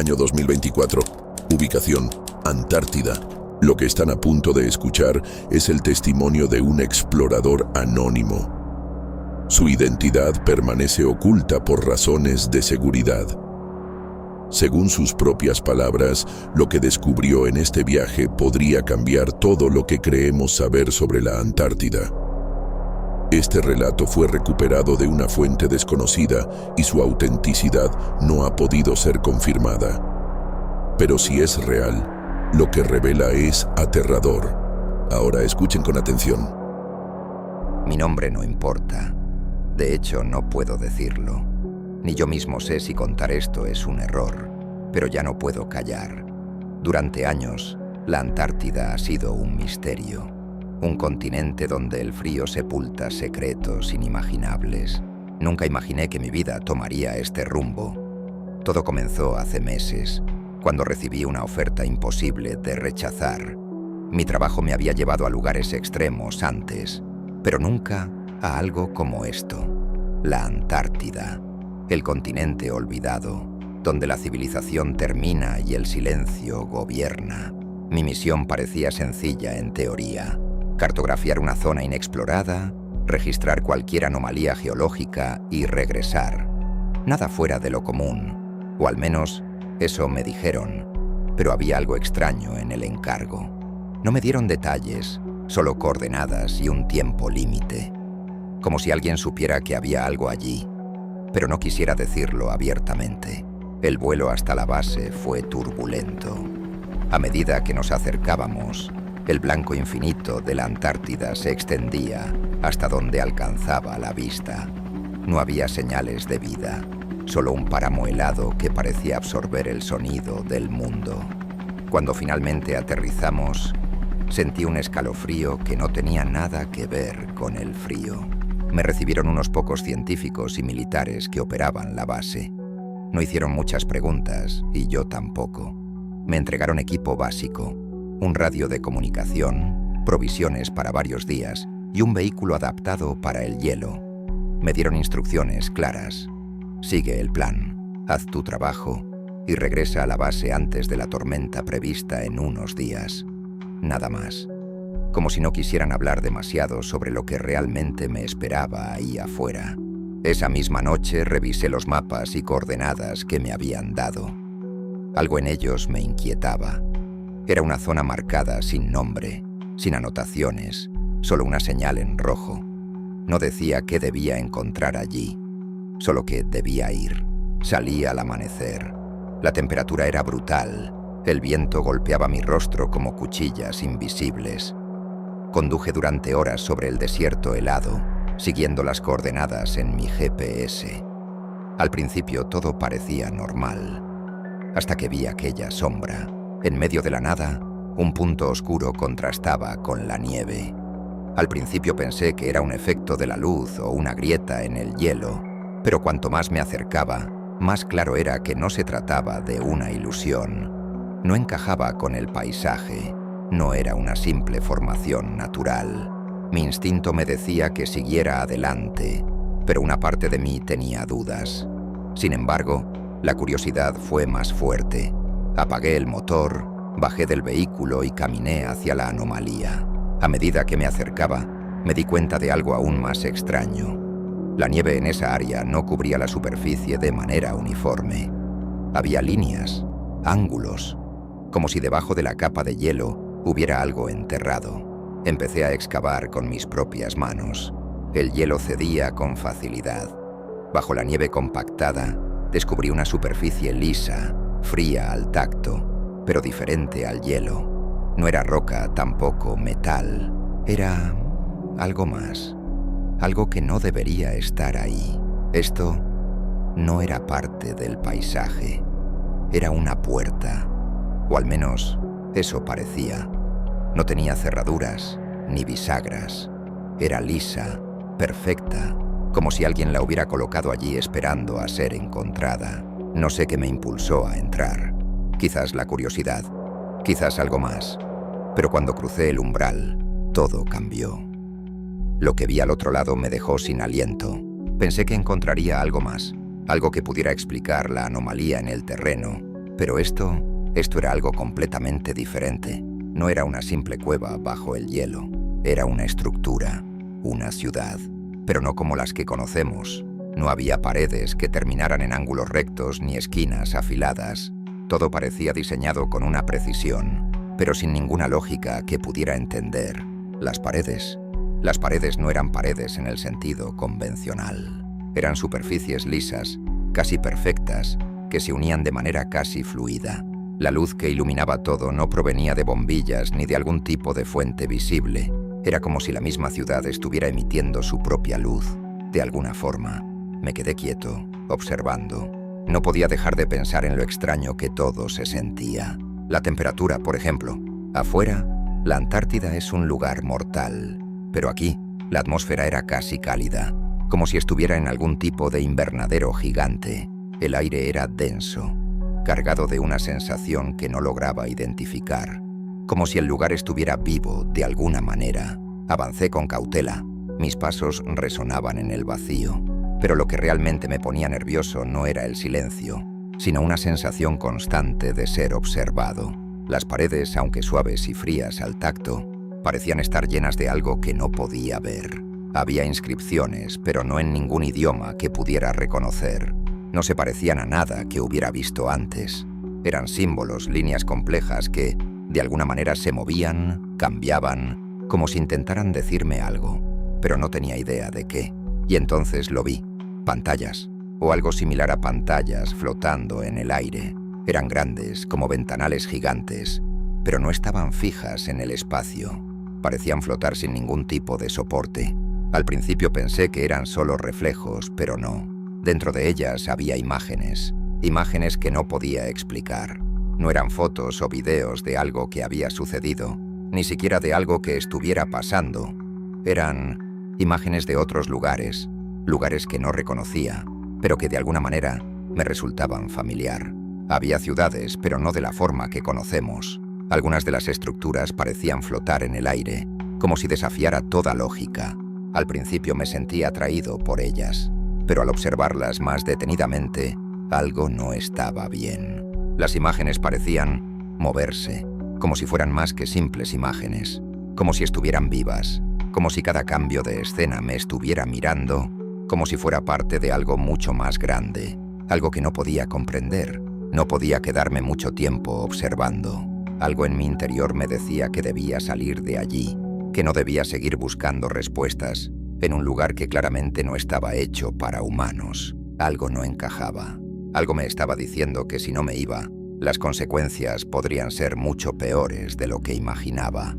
Año 2024. Ubicación: Antártida. Lo que están a punto de escuchar es el testimonio de un explorador anónimo. Su identidad permanece oculta por razones de seguridad. Según sus propias palabras, lo que descubrió en este viaje podría cambiar todo lo que creemos saber sobre la Antártida. Este relato fue recuperado de una fuente desconocida y su autenticidad no ha podido ser confirmada. Pero si es real, lo que revela es aterrador. Ahora escuchen con atención. Mi nombre no importa. De hecho, no puedo decirlo. Ni yo mismo sé si contar esto es un error, pero ya no puedo callar. Durante años, la Antártida ha sido un misterio, un continente donde el frío sepulta secretos inimaginables. Nunca imaginé que mi vida tomaría este rumbo. Todo comenzó hace meses, cuando recibí una oferta imposible de rechazar. Mi trabajo me había llevado a lugares extremos antes, pero nunca a algo como esto: la Antártida. El continente olvidado, donde la civilización termina y el silencio gobierna. Mi misión parecía sencilla en teoría: cartografiar una zona inexplorada, registrar cualquier anomalía geológica y regresar. Nada fuera de lo común, o al menos eso me dijeron, pero había algo extraño en el encargo. No me dieron detalles, solo coordenadas y un tiempo límite, como si alguien supiera que había algo allí, pero no quisiera decirlo abiertamente. El vuelo hasta la base fue turbulento. A medida que nos acercábamos, el blanco infinito de la Antártida se extendía hasta donde alcanzaba la vista. No había señales de vida, solo un páramo helado que parecía absorber el sonido del mundo. Cuando finalmente aterrizamos, sentí un escalofrío que no tenía nada que ver con el frío. Me recibieron unos pocos científicos y militares que operaban la base. No hicieron muchas preguntas, y yo tampoco. Me entregaron equipo básico, un radio de comunicación, provisiones para varios días y un vehículo adaptado para el hielo. Me dieron instrucciones claras: sigue el plan, haz tu trabajo y regresa a la base antes de la tormenta prevista en unos días. Nada más. Como si no quisieran hablar demasiado sobre lo que realmente me esperaba ahí afuera. Esa misma noche revisé los mapas y coordenadas que me habían dado. Algo en ellos me inquietaba. Era una zona marcada sin nombre, sin anotaciones, solo una señal en rojo. No decía qué debía encontrar allí, solo que debía ir. Salí al amanecer. La temperatura era brutal. El viento golpeaba mi rostro como cuchillas invisibles. Conduje durante horas sobre el desierto helado, siguiendo las coordenadas en mi GPS. Al principio todo parecía normal, hasta que vi aquella sombra. En medio de la nada, un punto oscuro contrastaba con la nieve. Al principio pensé que era un efecto de la luz o una grieta en el hielo, pero cuanto más me acercaba, más claro era que no se trataba de una ilusión. No encajaba con el paisaje. No era una simple formación natural. Mi instinto me decía que siguiera adelante, pero una parte de mí tenía dudas. Sin embargo, la curiosidad fue más fuerte. Apagué el motor, bajé del vehículo y caminé hacia la anomalía. A medida que me acercaba, me di cuenta de algo aún más extraño. La nieve en esa área no cubría la superficie de manera uniforme. Había líneas, ángulos, como si debajo de la capa de hielo hubiera algo enterrado. Empecé a excavar con mis propias manos. El hielo cedía con facilidad. Bajo la nieve compactada, descubrí una superficie lisa, fría al tacto, pero diferente al hielo. No era roca, tampoco metal. Era algo más. Algo que no debería estar ahí. Esto no era parte del paisaje. Era una puerta, o al menos eso parecía. No tenía cerraduras ni bisagras. Era lisa, perfecta, como si alguien la hubiera colocado allí esperando a ser encontrada. No sé qué me impulsó a entrar. Quizás la curiosidad, quizás algo más. Pero cuando crucé el umbral, todo cambió. Lo que vi al otro lado me dejó sin aliento. Pensé que encontraría algo más, algo que pudiera explicar la anomalía en el terreno, Pero esto era algo completamente diferente. No era una simple cueva bajo el hielo. Era una estructura, una ciudad, pero no como las que conocemos. No había paredes que terminaran en ángulos rectos ni esquinas afiladas. Todo parecía diseñado con una precisión, pero sin ninguna lógica que pudiera entender. Las paredes no eran paredes en el sentido convencional. Eran superficies lisas, casi perfectas, que se unían de manera casi fluida. La luz que iluminaba todo no provenía de bombillas ni de algún tipo de fuente visible. Era como si la misma ciudad estuviera emitiendo su propia luz, de alguna forma. Me quedé quieto, observando. No podía dejar de pensar en lo extraño que todo se sentía. La temperatura, por ejemplo. Afuera, la Antártida es un lugar mortal, pero aquí, la atmósfera era casi cálida, como si estuviera en algún tipo de invernadero gigante. El aire era denso, cargado de una sensación que no lograba identificar, como si el lugar estuviera vivo de alguna manera. Avancé con cautela. Mis pasos resonaban en el vacío, pero lo que realmente me ponía nervioso no era el silencio, sino una sensación constante de ser observado. Las paredes, aunque suaves y frías al tacto, parecían estar llenas de algo que no podía ver. Había inscripciones, pero no en ningún idioma que pudiera reconocer. No se parecían a nada que hubiera visto antes. Eran símbolos, líneas complejas que, de alguna manera, se movían, cambiaban, como si intentaran decirme algo, pero no tenía idea de qué. Y entonces lo vi. Pantallas, o algo similar a pantallas flotando en el aire. Eran grandes, como ventanales gigantes, pero no estaban fijas en el espacio. Parecían flotar sin ningún tipo de soporte. Al principio pensé que eran solo reflejos, pero no. Dentro de ellas había imágenes que no podía explicar. No eran fotos o videos de algo que había sucedido, ni siquiera de algo que estuviera pasando. Eran imágenes de otros lugares que no reconocía, pero que de alguna manera me resultaban familiar. Había ciudades, pero no de la forma que conocemos. Algunas de las estructuras parecían flotar en el aire, como si desafiara toda lógica. Al principio me sentí atraído por ellas, pero al observarlas más detenidamente, algo no estaba bien. Las imágenes parecían moverse, como si fueran más que simples imágenes, como si estuvieran vivas, como si cada cambio de escena me estuviera mirando, como si fuera parte de algo mucho más grande, algo que no podía comprender. No podía quedarme mucho tiempo observando. Algo en mi interior me decía que debía salir de allí, que no debía seguir buscando respuestas en un lugar que claramente no estaba hecho para humanos. Algo no encajaba. Algo me estaba diciendo que si no me iba, las consecuencias podrían ser mucho peores de lo que imaginaba.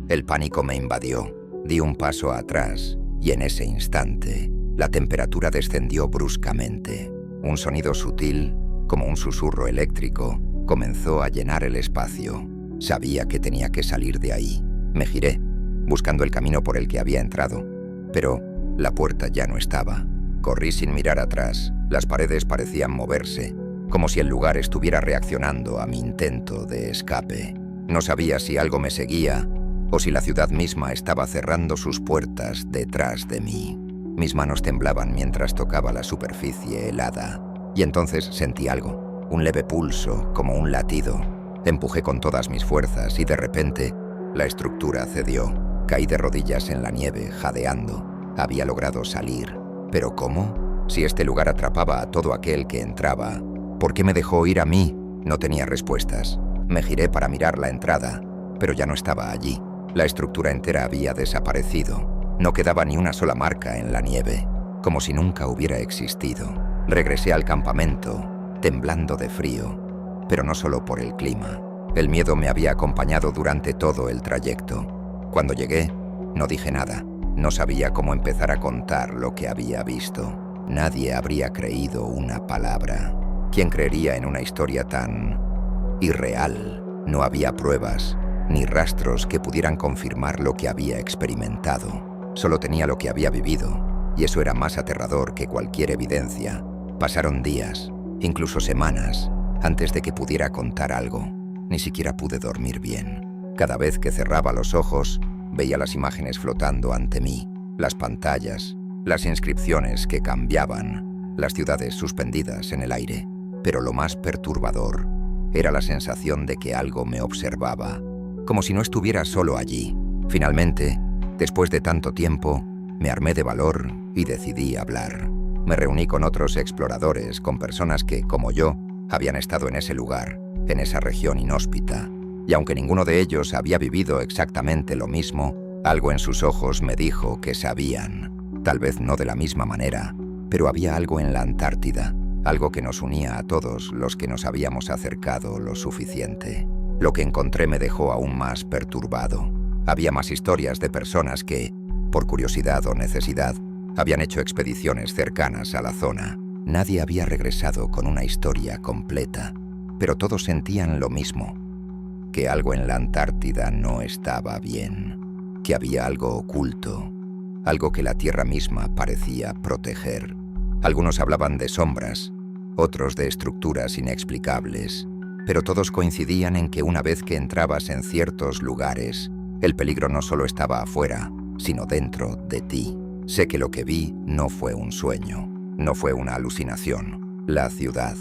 El pánico me invadió. Di un paso atrás y en ese instante, la temperatura descendió bruscamente. Un sonido sutil, como un susurro eléctrico, comenzó a llenar el espacio. Sabía que tenía que salir de ahí. Me giré, buscando el camino por el que había entrado, pero la puerta ya no estaba. Corrí sin mirar atrás. Las paredes parecían moverse, como si el lugar estuviera reaccionando a mi intento de escape. No sabía si algo me seguía o si la ciudad misma estaba cerrando sus puertas detrás de mí. Mis manos temblaban mientras tocaba la superficie helada. Y entonces sentí algo, un leve pulso, como un latido. Empujé con todas mis fuerzas y de repente la estructura cedió. Caí de rodillas en la nieve, jadeando. Había logrado salir. ¿Pero cómo? Si este lugar atrapaba a todo aquel que entraba, ¿por qué me dejó ir a mí? No tenía respuestas. Me giré para mirar la entrada, pero ya no estaba allí. La estructura entera había desaparecido. No quedaba ni una sola marca en la nieve, como si nunca hubiera existido. Regresé al campamento, temblando de frío, pero no solo por el clima. El miedo me había acompañado durante todo el trayecto. Cuando llegué, no dije nada. No sabía cómo empezar a contar lo que había visto. Nadie habría creído una palabra. ¿Quién creería en una historia tan irreal? No había pruebas, ni rastros que pudieran confirmar lo que había experimentado. Solo tenía lo que había vivido, y eso era más aterrador que cualquier evidencia. Pasaron días, incluso semanas, antes de que pudiera contar algo. Ni siquiera pude dormir bien. Cada vez que cerraba los ojos, veía las imágenes flotando ante mí, las pantallas, las inscripciones que cambiaban, las ciudades suspendidas en el aire. Pero lo más perturbador era la sensación de que algo me observaba, como si no estuviera solo allí. Finalmente, después de tanto tiempo, me armé de valor y decidí hablar. Me reuní con otros exploradores, con personas que, como yo, habían estado en ese lugar, en esa región inhóspita. Y aunque ninguno de ellos había vivido exactamente lo mismo, algo en sus ojos me dijo que sabían. Tal vez no de la misma manera, pero había algo en la Antártida, algo que nos unía a todos los que nos habíamos acercado lo suficiente. Lo que encontré me dejó aún más perturbado. Había más historias de personas que, por curiosidad o necesidad, habían hecho expediciones cercanas a la zona. Nadie había regresado con una historia completa, pero todos sentían lo mismo, que algo en la Antártida no estaba bien, que había algo oculto, algo que la Tierra misma parecía proteger. Algunos hablaban de sombras, otros de estructuras inexplicables, pero todos coincidían en que una vez que entrabas en ciertos lugares, el peligro no solo estaba afuera, sino dentro de ti. Sé que lo que vi no fue un sueño, no fue una alucinación. La ciudad,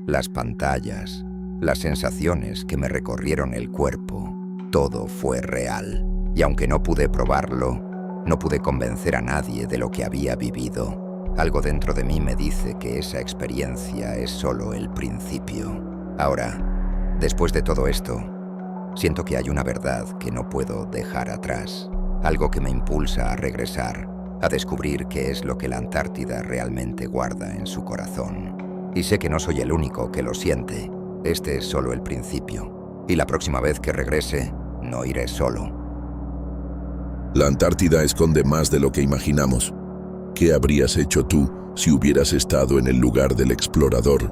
las pantallas, las sensaciones que me recorrieron el cuerpo, todo fue real. Y aunque no pude probarlo, no pude convencer a nadie de lo que había vivido. Algo dentro de mí me dice que esa experiencia es solo el principio. Ahora, después de todo esto, siento que hay una verdad que no puedo dejar atrás. Algo que me impulsa a regresar, a descubrir qué es lo que la Antártida realmente guarda en su corazón. Y sé que no soy el único que lo siente. Este es solo el principio. Y la próxima vez que regrese, no iré solo. La Antártida esconde más de lo que imaginamos. ¿Qué habrías hecho tú si hubieras estado en el lugar del explorador?